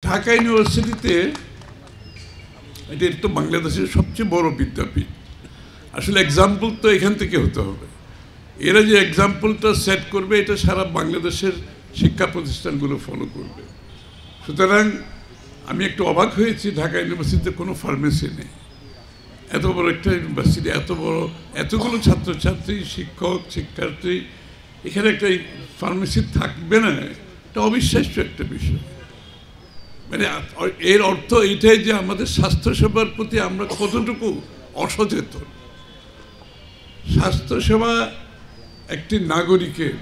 ঢাকা ইউনিভার্সিটিতে এটা তো বাংলাদেশের সবচেয়ে বড় বিদ্যাপীঠ। আসলে এক্সাম্পল তো এখান থেকে হতে হবে। এরা যে এক্সাম্পলটা সেট করবে এটা সারা বাংলাদেশের শিক্ষা প্রতিষ্ঠানগুলো ফলো করবে। সুতরাং আমি একটু অবাক হয়েছি, ঢাকা ইউনিভার্সিটিতে কোনো ফার্মেসি নেই। এত বড় একটা ইউনিভার্সিটি, এত বড়, এতগুলো ছাত্রছাত্রী, শিক্ষক, শিক্ষার্থী, এখানে একটা ফার্মেসি থাকবে না, এটা অবিশ্বাস্য একটা বিষয়। মানে এর অর্থ এইটাই যে আমাদের স্বাস্থ্যসেবার প্রতি আমরা কতটুকু অসচেতন। স্বাস্থ্যসেবা একটি নাগরিকের,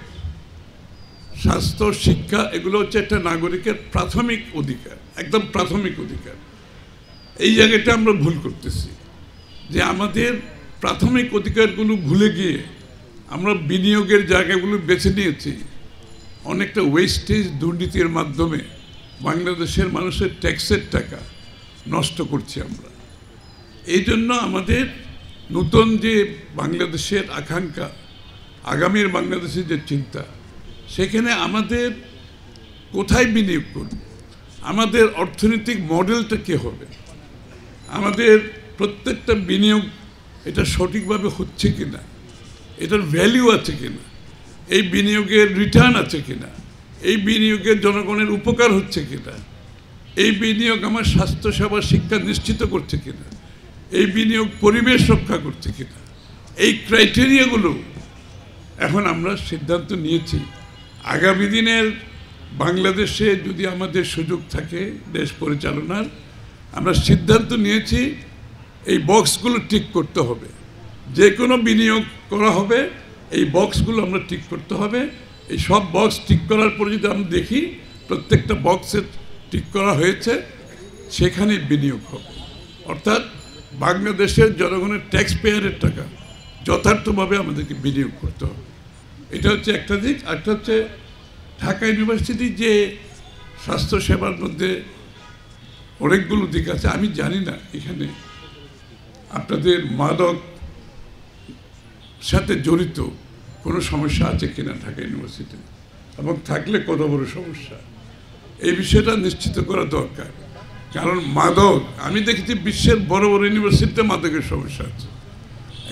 স্বাস্থ্য, শিক্ষা এগুলো হচ্ছে একটা নাগরিকের প্রাথমিক অধিকার, একদম প্রাথমিক অধিকার। এই জায়গাটা আমরা ভুল করতেছি, যে আমাদের প্রাথমিক অধিকারগুলো ভুলে গিয়ে আমরা বিনিয়োগের জায়গাগুলো বেছে নিয়েছি অনেকটা ওয়েস্টেজ, দুর্নীতির মাধ্যমে বাংলাদেশের মানুষের ট্যাক্সের টাকা নষ্ট করছি আমরা। এই জন্য আমাদের নতুন যে বাংলাদেশের আকাঙ্ক্ষা, আগামীর বাংলাদেশের যে চিন্তা, সেখানে আমাদের কোথায় বিনিয়োগ করব, আমাদের অর্থনৈতিক মডেলটা কী হবে, আমাদের প্রত্যেকটা বিনিয়োগ এটা সঠিকভাবে হচ্ছে কিনা, এটার ভ্যালু আছে কিনা, এই বিনিয়োগের রিটার্ন আছে কিনা, এই বিনিয়োগের জনগণের উপকার হচ্ছে কিনা, এই বিনিয়োগ আমার স্বাস্থ্যসেবা, শিক্ষা নিশ্চিত করছে কিনা, এই বিনিয়োগ পরিবেশ রক্ষা করছে কিনা, এই ক্রাইটেরিয়াগুলো এখন আমরা সিদ্ধান্ত নিয়েছি। আগামী দিনের বাংলাদেশে যদি আমাদের সুযোগ থাকে দেশ পরিচালনার, আমরা সিদ্ধান্ত নিয়েছি এই বক্সগুলো ঠিক করতে হবে। যে কোনো বিনিয়োগ করা হবে, এই বক্সগুলো আমরা ঠিক করতে হবে। এই সব বক্স ঠিক করার পরে যদি আমরা দেখি প্রত্যেকটা বক্সে ঠিক করা হয়েছে, সেখানে বিনিয়োগ হবে। অর্থাৎ বাংলাদেশের জনগণের ট্যাক্স পেয়ারের টাকা যথার্থভাবে আমাদেরকে বিনিয়োগ করতে হবে। এটা হচ্ছে একটা দিক। একটা হচ্ছে ঢাকা ইউনিভার্সিটি যে স্বাস্থ্যসেবার মধ্যে অনেকগুলো দিক আছে। আমি জানি না এখানে আপনাদের মাদক সাথে জড়িত কোনো সমস্যা আছে কিনা ঢাকা ইউনিভার্সিটি, এবং থাকলে কত বড় সমস্যা, এই বিষয়টা নিশ্চিত করা দরকার। কারণ মাদক, আমি দেখেছি বিশ্বের বড় বড় ইউনিভার্সিটিতে মাদকের সমস্যা আছে।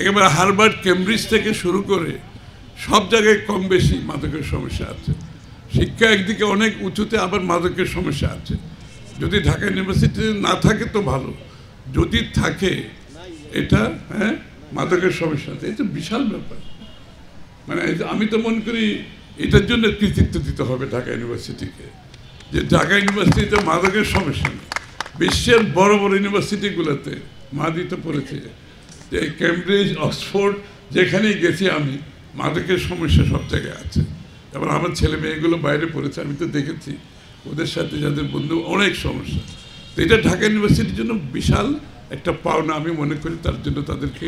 একেবারে হার্ভার্ড, কেমব্রিজ থেকে শুরু করে সব জায়গায় কম বেশি মাদকের সমস্যা আছে। শিক্ষা একদিকে অনেক উঁচুতে, আবার মাদকের সমস্যা আছে। যদি ঢাকা ইউনিভার্সিটিতে না থাকে তো ভালো, যদি থাকে এটা মাদকের সমস্যা আছে, এটা বিশাল ব্যাপার। মানে আমি তো মনে করি এটার জন্য কৃতিত্ব দিতে হবে ঢাকা ইউনিভার্সিটিকে, যে ঢাকা ইউনিভার্সিটিতে মাদকের সমস্যা নেই। বিশ্বের বড় বড় ইউনিভার্সিটিগুলোতে মা দিতে পড়েছে, যে কেমব্রিজ, অক্সফোর্ড, যেখানেই গেছি আমি, মাদকের সমস্যা সব জায়গায় আছে। এবার আমার ছেলে মেয়েগুলো বাইরে পড়েছে, আমি তো দেখেছি ওদের সাথে যাদের বন্ধু, অনেক সমস্যা। তো এটা ঢাকা ইউনিভার্সিটির জন্য বিশাল একটা পাওনা আমি মনে করি। তার জন্য তাদেরকে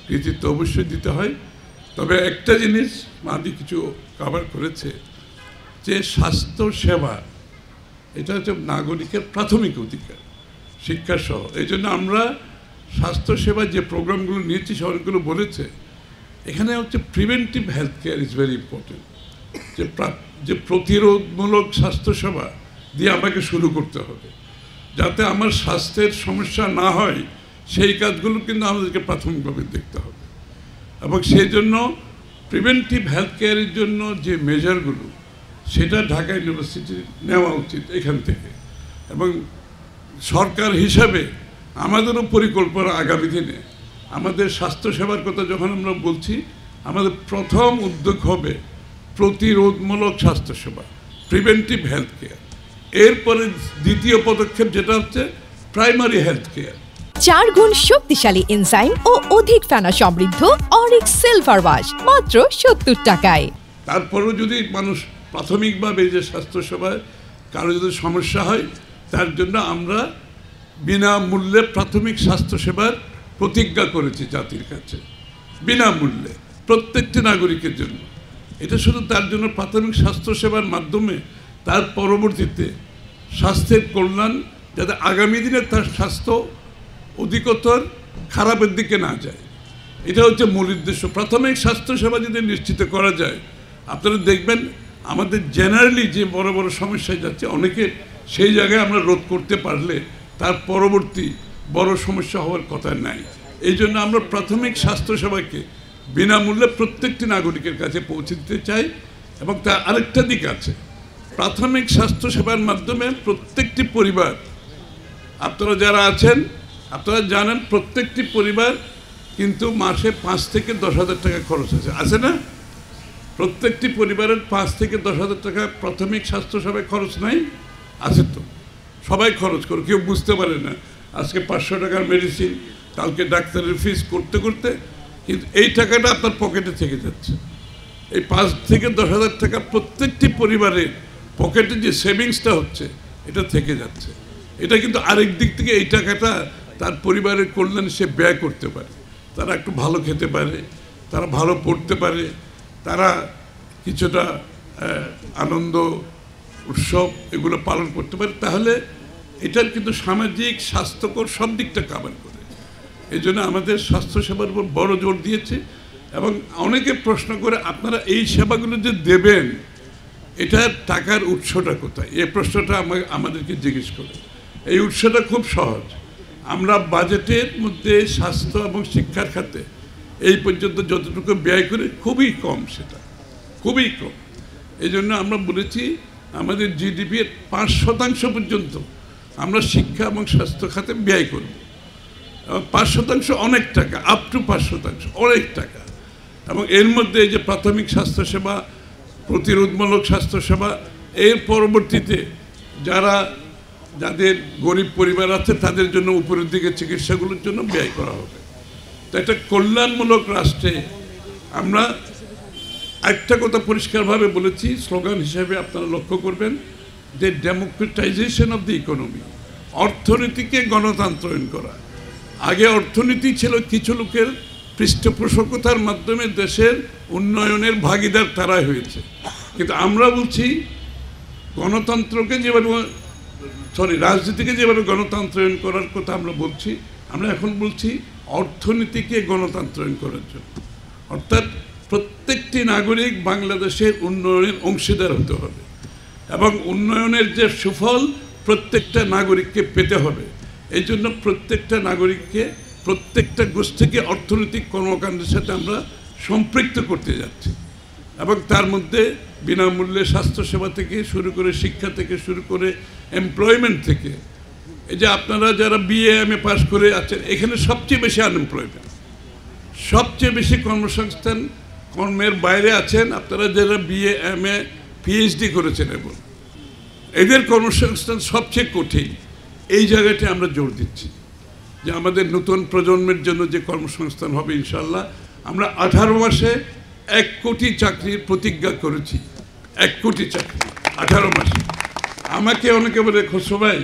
কৃতিত্ব অবশ্যই দিতে হয়। তবে একটা জিনিস মাদি কিছু কভার করেছে, যে স্বাস্থ্য সেবা এটা হচ্ছে নাগরিকের প্রাথমিক অধিকার, শিক্ষাসহ। এই জন্য আমরা স্বাস্থ্যসেবা যে প্রোগ্রামগুলো নিয়েছি সবগুলো বলেছে, এখানে হচ্ছে preventive health care is very important. যে প্রতিরোধমূলক স্বাস্থ্যসেবা দিয়ে আমাকে শুরু করতে হবে, যাতে আমার স্বাস্থ্যের সমস্যা না হয়, সেই কাজগুলো কিন্তু আমাদেরকে প্রাথমিকভাবে দেখতে হবে। এবং সেই জন্য প্রিভেন্টিভ হেলথ কেয়ারের জন্য যে মেজারগুলো, সেটা ঢাকা ইউনিভার্সিটির নেওয়া উচিত এখান থেকে। এবং সরকার হিসাবে আমাদেরও পরিকল্পনা আগামী দিনে, আমাদের স্বাস্থ্যসেবার কথা যখন আমরা বলছি, আমাদের প্রথম উদ্যোগ হবে প্রতিরোধমূলক স্বাস্থ্যসেবা, প্রিভেন্টিভ হেলথ কেয়ার। এরপরে দ্বিতীয় পদক্ষেপ যেটা হচ্ছে প্রাইমারি হেলথ কেয়ার। 4 গুণ শক্তিশালী এনজাইম ও অধিক ফেনা সমৃদ্ধ অরিক্স সিলভার ওয়াশ মাত্র 70 টাকায়। তারপরেও যদি মানুষ প্রাথমিকভাবে যে স্বাস্থ্যসেবায় কারো যদি সমস্যা হয়, তার জন্য আমরা বিনামূল্যে প্রাথমিক স্বাস্থ্যসেবার প্রতিজ্ঞা করেছি জাতির কাছে, বিনামূল্যে প্রত্যেকটি নাগরিকের জন্য। এটা শুধু তার জন্য প্রাথমিক স্বাস্থ্যসেবার মাধ্যমে তার পরবর্তীতে স্বাস্থ্যের কল্যাণ, যাতে আগামী দিনে তার স্বাস্থ্য অধিকতর খারাপের দিকে না যায়, এটা হচ্ছে মূল উদ্দেশ্য। প্রাথমিক স্বাস্থ্যসেবা যদি নিশ্চিত করা যায়, আপনারা দেখবেন আমাদের জেনারেলি যে বড় বড় সমস্যায় যাচ্ছে, অনেকে সেই জায়গায় আমরা রোধ করতে পারলে তার পরবর্তী বড় সমস্যা হওয়ার কথা নাই। এই জন্য আমরা প্রাথমিক স্বাস্থ্যসেবাকে বিনামূল্যে প্রত্যেকটি নাগরিকের কাছে পৌঁছে দিতে চাই। এবং তার আরেকটা দিক আছে, প্রাথমিক স্বাস্থ্যসেবার মাধ্যমে প্রত্যেকটি পরিবার, আপনারা যারা আছেন আপনারা জানেন প্রত্যেকটি পরিবার কিন্তু মাসে 5 থেকে 10,000 টাকা খরচ আছে না? প্রত্যেকটি পরিবারের 5 থেকে 10,000 টাকা প্রাথমিক স্বাস্থ্যসেবায় খরচ নাই? আছে তো, সবাই খরচ করে, কেউ বুঝতে পারে না। আজকে 500 টাকার মেডিসিন, কালকে ডাক্তারের ফিস করতে করতে কিন্তু এই টাকাটা আপনার পকেটে থেকে যাচ্ছে। এই 5 থেকে 10,000 টাকা প্রত্যেকটি পরিবারের পকেটে যে সেভিংসটা হচ্ছে এটা থেকে যাচ্ছে। এটা কিন্তু আরেক দিক থেকে এই টাকাটা তার পরিবারের কল্যাণে সে ব্যয় করতে পারে। তারা একটু ভালো খেতে পারে, তারা ভালো পড়তে পারে, তারা কিছুটা আনন্দ উৎসব এগুলো পালন করতে পারে। তাহলে এটার কিন্তু সামাজিক স্বাস্থ্যকর সব দিকটা কাভার করে। এই জন্য আমাদের স্বাস্থ্যসেবার উপর বড় জোর দিয়েছে। এবং অনেকে প্রশ্ন করে আপনারা এই সেবাগুলো যে দেবেন এটার টাকার উৎসটা কোথায়, এই প্রশ্নটা আমাদেরকে জিজ্ঞেস করে। এই উৎসটা খুব সহজ, আমরা বাজেটের মধ্যে স্বাস্থ্য এবং শিক্ষার খাতে এই পর্যন্ত যতটুকু ব্যয় করি খুবই কম, সেটা খুবই কম। এই জন্য আমরা বলেছি আমাদের জিডিপির 5% পর্যন্ত আমরা শিক্ষা এবং স্বাস্থ্য খাতে ব্যয় করব। 5% অনেক টাকা, আপ টু 5% অনেক টাকা। এবং এর মধ্যে এই যে প্রাথমিক স্বাস্থ্যসেবা, প্রতিরোধমূলক স্বাস্থ্যসেবা, এর পরবর্তীতে যাদের গরিব পরিবার আছে তাদের জন্য উপরের দিকে চিকিৎসাগুলোর জন্য ব্যয় করা হবে। তো একটা কল্যাণমূলক রাষ্ট্রে আমরা একটা কথা পরিষ্কারভাবে বলেছি, স্লোগান হিসেবে আপনারা লক্ষ্য করবেন যে ডেমোক্রেটাইজেশন অফ দ্য ইকোনমি, অর্থনীতিকে গণতন্ত্রায়ন করা। আগে অর্থনীতি ছিল কিছু লোকের পৃষ্ঠপোষকতার মাধ্যমে দেশের উন্নয়নের ভাগিদার তারাই হয়েছে, কিন্তু আমরা বলছি গণতন্ত্রকে যেভাবে রাজনীতিকে যেভাবে গণতন্ত্রায়ন করার কথা আমরা বলছি, আমরা এখন বলছি অর্থনীতিকে গণতন্ত্রায়ন করার জন্য। অর্থাৎ প্রত্যেকটি নাগরিক বাংলাদেশের উন্নয়নের অংশীদার হতে হবে এবং উন্নয়নের যে সুফল প্রত্যেকটা নাগরিককে পেতে হবে। এই জন্য প্রত্যেকটা নাগরিককে, প্রত্যেকটা গোষ্ঠীকে অর্থনৈতিক কর্মকাণ্ডের সাথে আমরা সম্পৃক্ত করতে যাচ্ছি। এবং তার মধ্যে বিনামূল্যে স্বাস্থ্যসেবা থেকে শুরু করে, শিক্ষা থেকে শুরু করে, এমপ্লয়মেন্ট থেকে, এই যে আপনারা যারা বিএ এমএ পাস করে আছেন এখানে সবচেয়ে বেশি আনএমপ্লয়মেন্ট, সবচেয়ে বেশি কর্মসংস্থান কর্মের বাইরে আছেন আপনারা যারা বিএ এমএ পিএইচডি করেছেন, এবং এদের কর্মসংস্থান সবচেয়ে কঠিন। এই জায়গাটি আমরা জোর দিচ্ছি যে আমাদের নতুন প্রজন্মের জন্য যে কর্মসংস্থান হবে ইনশাল্লাহ। আমরা 18 মাসে 1 কোটি চাকরির প্রতিজ্ঞা করেছি, 1 কোটি চাকরি 18 মাসে। আমাকে অনেকে বলে, খসরু ভাই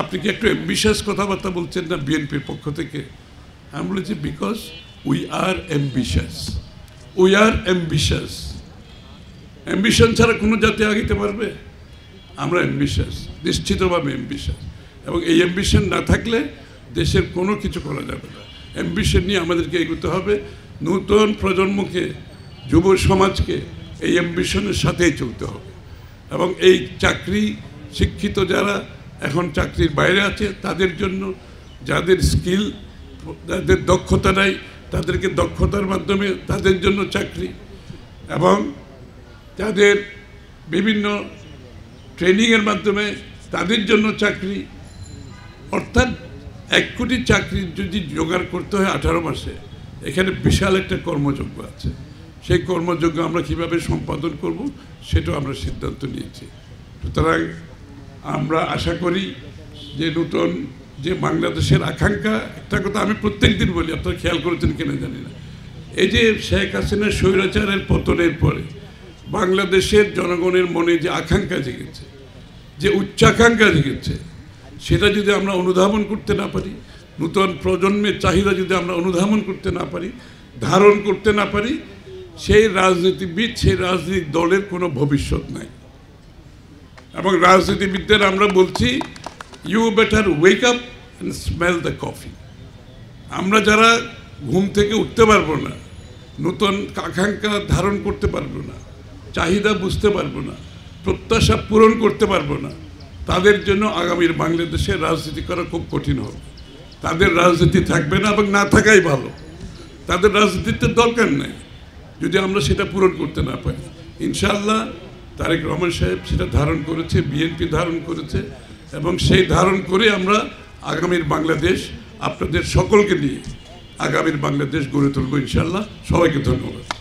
আপনি কি একটু অ্যাম্বিশাস কথাবার্তা বলছেন না বিএনপির পক্ষ থেকে? আমি বলেছি because we are ambitious, we are ambitious. Ambition ছাড়া কোনো জাতি আগাইতে পারবে? আমরা অ্যাম্বিশাস, নিশ্চিতভাবে অ্যাম্বিশাস। এবং এই অ্যাম্বিশন না থাকলে দেশের কোনো কিছু করা যাবে না। অ্যাম্বিশন নিয়ে আমাদেরকে এগোতে হবে। নতুন প্রজন্মকে, যুব সমাজকে এই অ্যাম্বিশনের সাথেই চলতে হবে। এবং এই চাকরি, শিক্ষিত যারা এখন চাকরির বাইরে আছে তাদের জন্য, যাদের স্কিল, যাদের দক্ষতা নাই তাদেরকে দক্ষতার মাধ্যমে তাদের জন্য চাকরি, এবং যাদের বিভিন্ন ট্রেনিংয়ের মাধ্যমে তাদের জন্য চাকরি। অর্থাৎ 1 কোটি চাকরি যদি জোগাড় করতে হয় 18 মাসে, এখানে বিশাল একটা কর্মযোগ্য আছে। সেই কর্মযোগ্য আমরা কিভাবে সম্পাদন করব সেটাও আমরা সিদ্ধান্ত নিয়েছি। সুতরাং আমরা আশা করি যে নতুন যে বাংলাদেশের আকাঙ্ক্ষা, একটা কথা আমি প্রত্যেক দিন বলি, আপনারা খেয়াল করেছেন কিনা জানি না, এই যে শেখ হাসিনার স্বৈরাচারের পতনের পরে বাংলাদেশের জনগণের মনে যে আকাঙ্ক্ষা জেগেছে, যে উচ্চাকাঙ্ক্ষা জেগেছে, সেটা যদি আমরা অনুধাবন করতে না পারি, নতুন প্রজন্মের চাহিদা যদি আমরা অনুধাবন করতে না পারি, ধারণ করতে না পারি, সেই রাজনীতিবিদ, সেই রাজনৈতিক দলের কোনো ভবিষ্যৎ নাই। এবং রাজনীতিবিদদের আমরা বলছি you better wake up and smell the coffee. আমরা যারা ঘুম থেকে উঠতে পারবো না, নতুন আকাঙ্ক্ষা ধারণ করতে পারবো না, চাহিদা বুঝতে পারবো না, প্রত্যাশা পূরণ করতে পারবো না, তাদের জন্য আগামীর বাংলাদেশে রাজনীতি করা খুব কঠিন হবে। তাদের রাজনীতি থাকবে না এবং না থাকাই ভালো। তাদের রাজনীতির দরকার নেই যদি আমরা সেটা পূরণ করতে না পারি। ইনশাআল্লাহ তারেক রহমান সাহেব সেটা ধারণ করেছে, বিএনপি ধারণ করেছে, এবং সেই ধারণ করে আমরা আগামীর বাংলাদেশ আপনাদের সকলকে নিয়ে আগামীর বাংলাদেশ গড়ে তুলব ইনশাআল্লাহ। সবাইকে ধন্যবাদ।